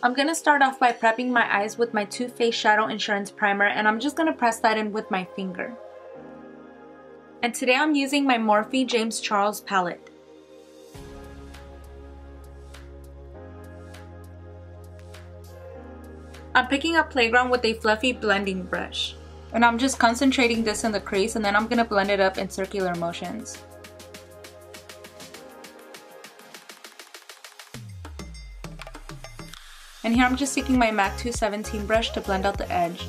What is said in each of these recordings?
I'm going to start off by prepping my eyes with my Too Faced Shadow Insurance Primer, and I'm just going to press that in with my finger. And today I'm using my Morphe James Charles palette. I'm picking up Playground with a fluffy blending brush. And I'm just concentrating this in the crease, and then I'm going to blend it up in circular motions. And here I'm just taking my MAC 217 brush to blend out the edge.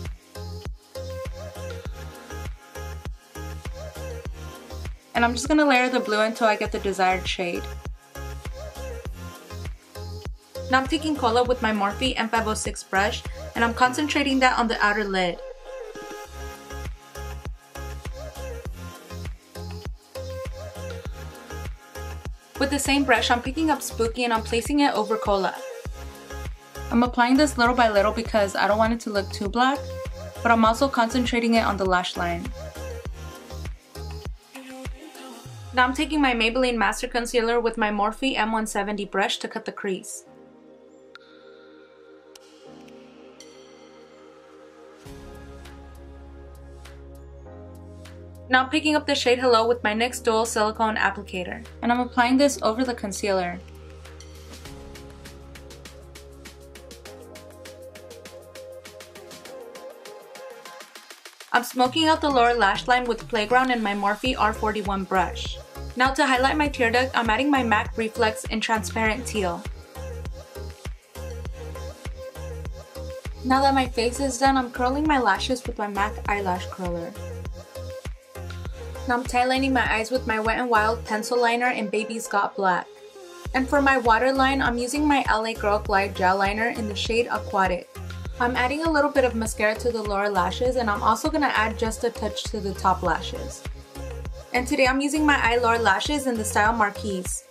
And I'm just going to layer the blue until I get the desired shade. Now I'm taking Cola with my Morphe M506 brush, and I'm concentrating that on the outer lid. With the same brush, I'm picking up Spooky and I'm placing it over Cola. I'm applying this little by little because I don't want it to look too black, but I'm also concentrating it on the lash line. Now I'm taking my Maybelline Master Concealer with my Morphe M170 brush to cut the crease. Now I'm picking up the shade Hello with my NYX Dual Silicone Applicator, and I'm applying this over the concealer. I'm smoking out the lower lash line with Playground and my Morphe R41 brush. Now to highlight my tear duct, I'm adding my MAC Reflex in Transparent Teal. Now that my face is done, I'm curling my lashes with my MAC Eyelash Curler. Now I'm tightening my eyes with my Wet n Wild pencil liner in Baby's Got Black. And for my waterline, I'm using my LA Girl Glide Gel Liner in the shade Aquatic. I'm adding a little bit of mascara to the lower lashes, and I'm also going to add just a touch to the top lashes. And today I'm using my EYLURE lashes in the style Marquise.